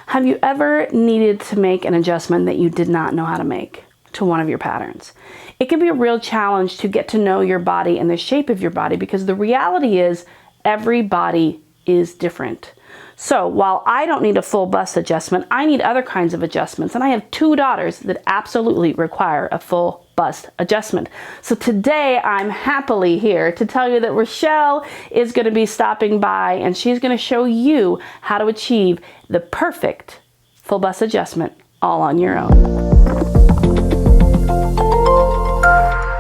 Have you ever needed to make an adjustment that you did not know how to make to one of your patterns? It can be a real challenge to get to know your body and the shape of your body, because the reality is every body is different. So while I don't need a full bust adjustment, I need other kinds of adjustments. And I have 2 daughters that absolutely require a full bust adjustment. So today I'm happily here to tell you that Rachelle is going to be stopping by, and she's going to show you how to achieve the perfect full bust adjustment all on your own.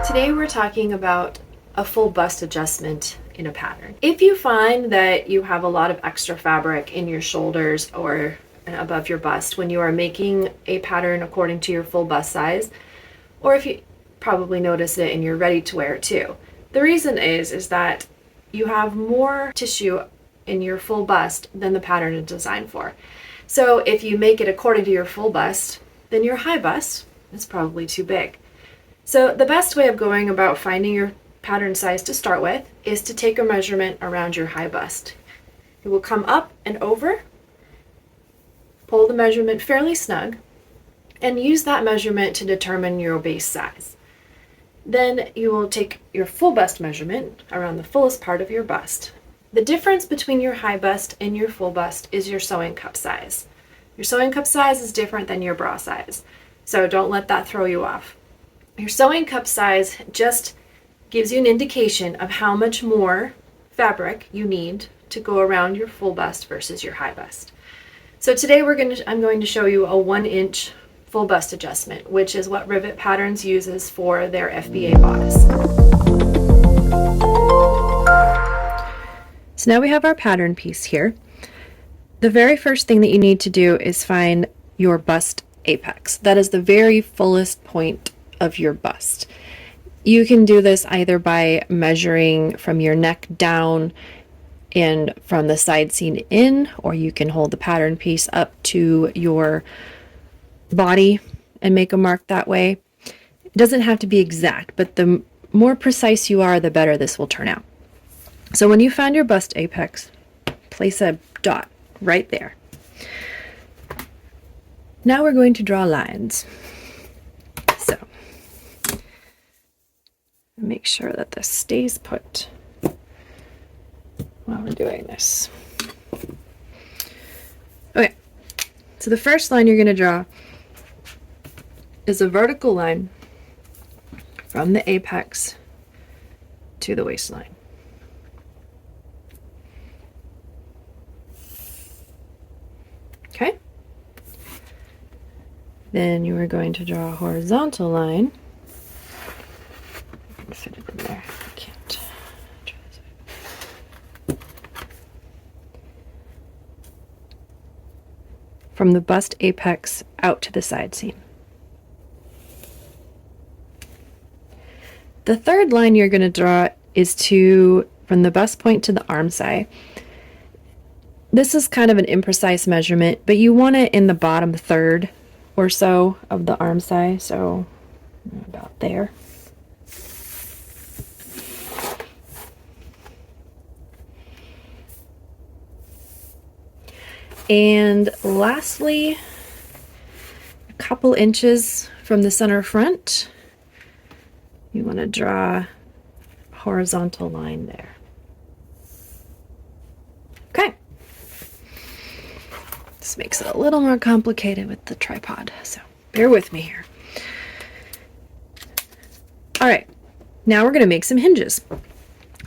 Today we're talking about a full bust adjustment in a pattern. If you find that you have a lot of extra fabric in your shoulders or above your bust when you are making a pattern according to your full bust size, or if you probably notice it and you're ready to wear it too, the reason is that you have more tissue in your full bust than the pattern is designed for. So if you make it according to your full bust, then your high bust is probably too big. So the best way of going about finding your pattern size to start with is to take a measurement around your high bust. You will come up and over, pull the measurement fairly snug, and use that measurement to determine your base size. Then you will take your full bust measurement around the fullest part of your bust. The difference between your high bust and your full bust is your sewing cup size. Your sewing cup size is different than your bra size, so don't let that throw you off. Your sewing cup size just gives you an indication of how much more fabric you need to go around your full bust versus your high bust. So today I'm going to show you a 1-inch full bust adjustment, which is what Rivet Patterns uses for their FBA bodice. So now we have our pattern piece here. The very first thing that you need to do is find your bust apex. That is the very fullest point of your bust. You can do this either by measuring from your neck down and from the side seam in, or you can hold the pattern piece up to your body and make a mark that way. It doesn't have to be exact, but the more precise you are, the better this will turn out. So when you find your bust apex, place a dot right there. Now we're going to draw lines. So make sure that this stays put while we're doing this. Okay, so the first line you're going to draw is a vertical line from the apex to the waistline. Okay, then you are going to draw a horizontal line. I can fit it in there. I can't. From the bust apex out to the side seam. The third line you're going to draw is from the bust point to the arm side. This is kind of an imprecise measurement, but you want it in the bottom third or so of the arm side, so about there. And lastly, a couple inches from the center front, you want to draw a horizontal line there. Okay. This makes it a little more complicated with the tripod, so bear with me here. All right, now we're going to make some hinges.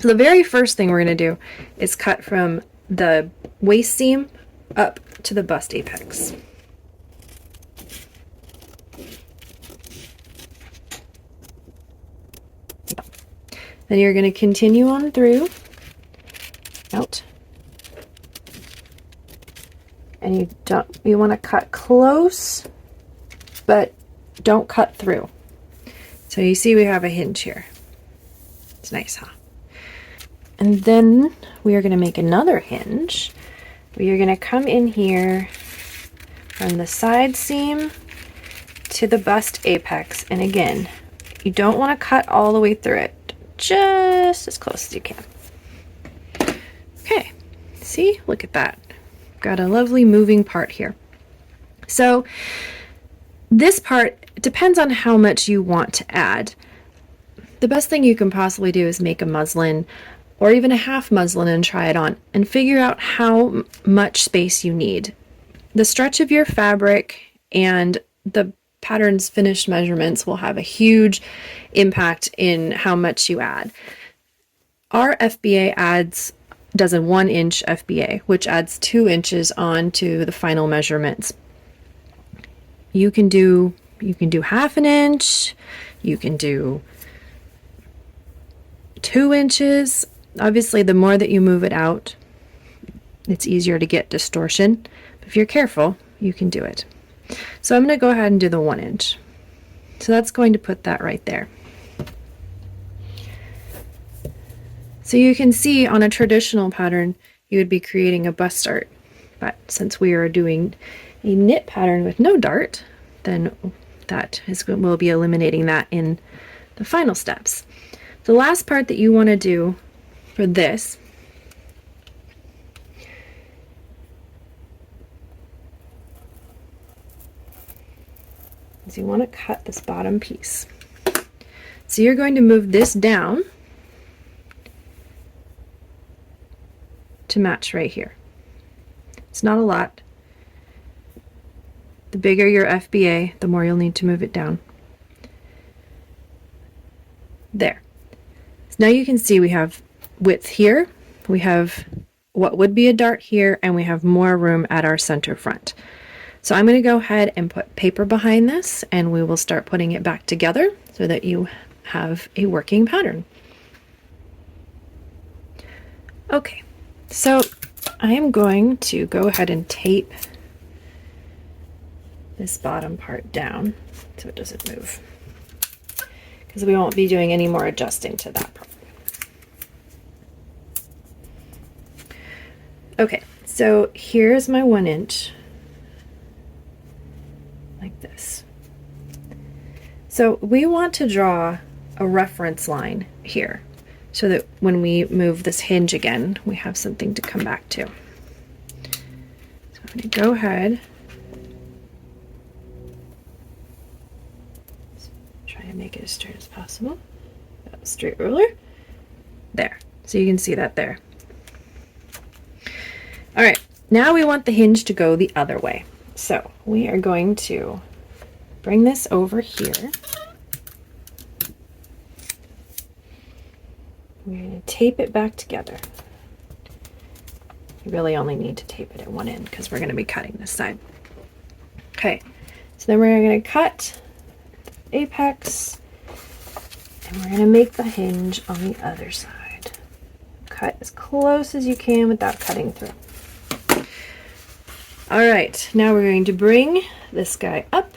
So the very first thing we're going to do is cut from the waist seam up to the bust apex. Then you're going to continue on through, out, and you want to cut close, but don't cut through. So you see we have a hinge here. It's nice, huh? And then we are going to make another hinge. We are going to come in here from the side seam to the bust apex, and again, you don't want to cut all the way through it. Just as close as you can. Okay, see, look at that. Got a lovely moving part here. So this part depends on how much you want to add. The best thing you can possibly do is make a muslin or even a half muslin and try it on and figure out how much space you need. The stretch of your fabric and the pattern's finished measurements will have a huge impact in how much you add. Our FBA does a 1-inch FBA, which adds 2 inches onto the final measurements. You can do half an inch, you can do 2 inches. Obviously, the more that you move it out, it's easier to get distortion. But if you're careful, you can do it. So I'm going to go ahead and do the 1 inch. So that's going to put that right there. So you can see on a traditional pattern, you would be creating a bust dart. But since we are doing a knit pattern with no dart, then we'll be eliminating that in the final steps. The last part that you want to do for this is you want to cut this bottom piece. So you're going to move this down to match right here. It's not a lot. The bigger your FBA, the more you'll need to move it down. There. So now you can see we have width here, we have what would be a dart here, and we have more room at our center front. So I'm going to go ahead and put paper behind this, and we will start putting it back together so that you have a working pattern. Okay, so I am going to go ahead and tape this bottom part down so it doesn't move, because we won't be doing any more adjusting to that part. Okay, so here's my 1 inch, like this. So we want to draw a reference line here so that when we move this hinge again, we have something to come back to. So I'm going to go ahead, try and make it as straight as possible. Got a straight ruler. There. So you can see that there. All right, now we want the hinge to go the other way. So we are going to bring this over here. We're going to tape it back together. You really only need to tape it at one end because we're going to be cutting this side. Okay, so then we're going to cut the apex and we're going to make the hinge on the other side. Cut as close as you can without cutting through. All right, now we're going to bring this guy up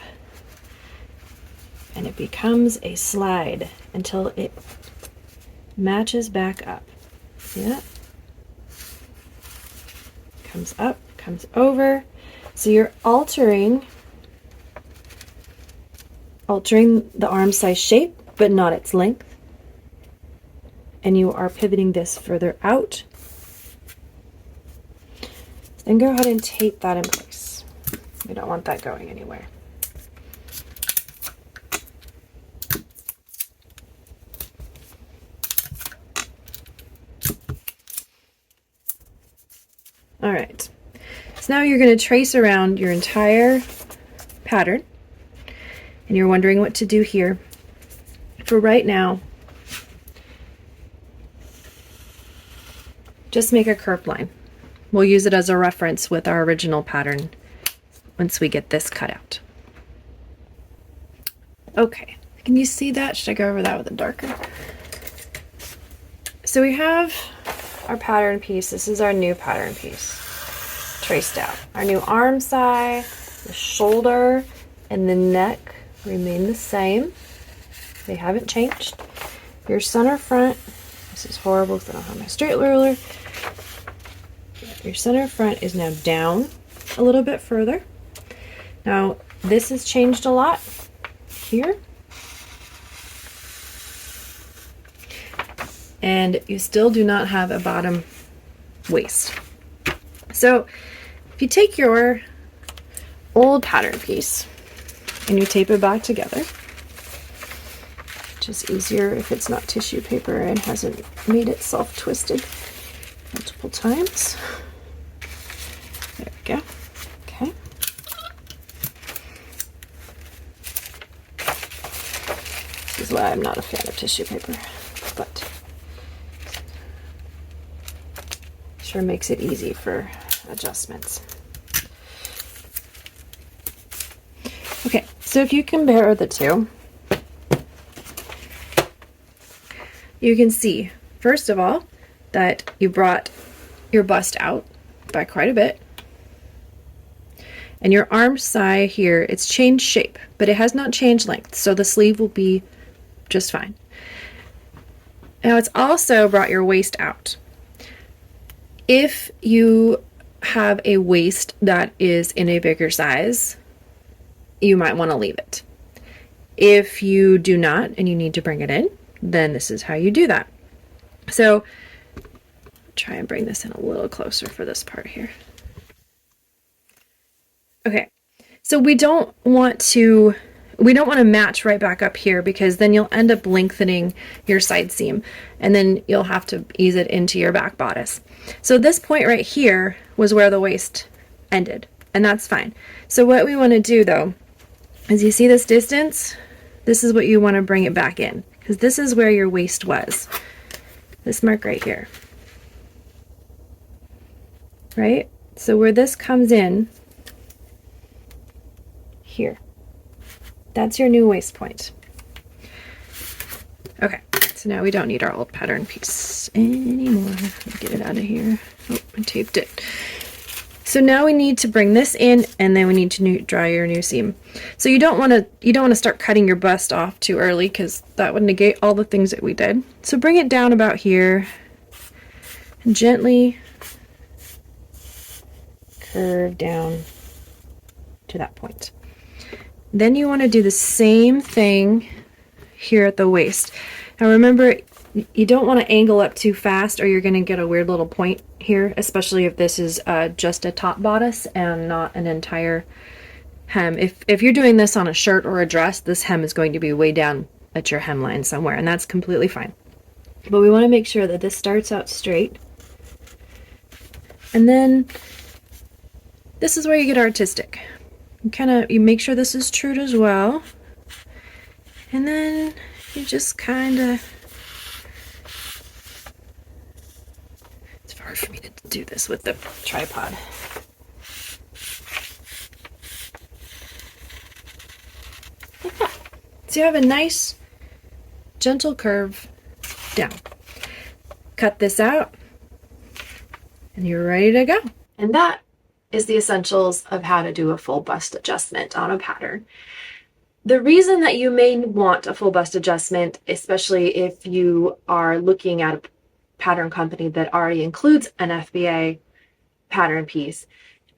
and it becomes a slide until it matches back up. See that? Comes up, comes over. So you're altering the arm size shape, but not its length. And you are pivoting this further out. Then go ahead and tape that in place. We don't want that going anywhere. All right, so now you're going to trace around your entire pattern, and you're wondering what to do here. For right now, just make a curved line. We'll use it as a reference with our original pattern once we get this cut out. Okay, can you see that? Should I go over that with a darker? So we have our pattern piece. This is our new pattern piece traced out. Our new arm side, the shoulder, and the neck remain the same. They haven't changed. Your center front, this is horrible because I don't have my straight ruler. Your center front is now down a little bit further. Now this has changed a lot here. And you still do not have a bottom waist. So if you take your old pattern piece and you tape it back together, which is easier if it's not tissue paper and hasn't made itself twisted multiple times. There we go. Okay. This is why I'm not a fan of tissue paper, but sure makes it easy for adjustments. Okay, so if you compare the two, you can see, first of all, that you brought your bust out by quite a bit. And your arm side here, it's changed shape, but it has not changed length, so the sleeve will be just fine. Now it's also brought your waist out. If you have a waist that is in a bigger size, you might want to leave it. If you do not and you need to bring it in, then this is how you do that. So try and bring this in a little closer for this part here. Okay, so we don't want to match right back up here, because then you'll end up lengthening your side seam and then you'll have to ease it into your back bodice. So this point right here was where the waist ended, and that's fine. So what we want to do though is, you see this distance? This is what you want to bring it back in, because this is where your waist was. This mark right here. Right? So where this comes in here, that's your new waist point. Okay, so now we don't need our old pattern piece anymore. Get it out of here. Oh, I taped it. So now we need to bring this in, and then we need to draw your new seam. So you don't want to start cutting your bust off too early, because that would negate all the things that we did. So bring it down about here and gently curve down to that point. Then you want to do the same thing here at the waist. Now remember, you don't want to angle up too fast or you're going to get a weird little point here, especially if this is just a top bodice and not an entire hem. If you're doing this on a shirt or a dress, this hem is going to be way down at your hemline somewhere, and that's completely fine. But we want to make sure that this starts out straight. And then this is where you get artistic. You make sure this is true as well. And then you just kind of, it's hard for me to do this with the tripod. Like that. So you have a nice gentle curve down. Cut this out and you're ready to go. And that is the essentials of how to do a full bust adjustment on a pattern. The reason that you may want a full bust adjustment, especially if you are looking at a pattern company that already includes an FBA pattern piece,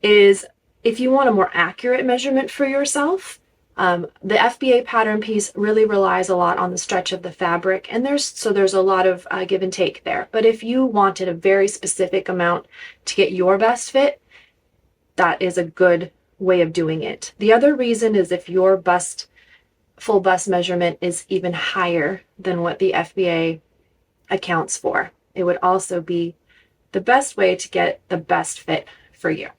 is if you want a more accurate measurement for yourself. The FBA pattern piece really relies a lot on the stretch of the fabric, and there's a lot of give and take there. But if you wanted a very specific amount to get your best fit, that is a good way of doing it. The other reason is if your full bust measurement is even higher than what the FBA accounts for, it would also be the best way to get the best fit for you.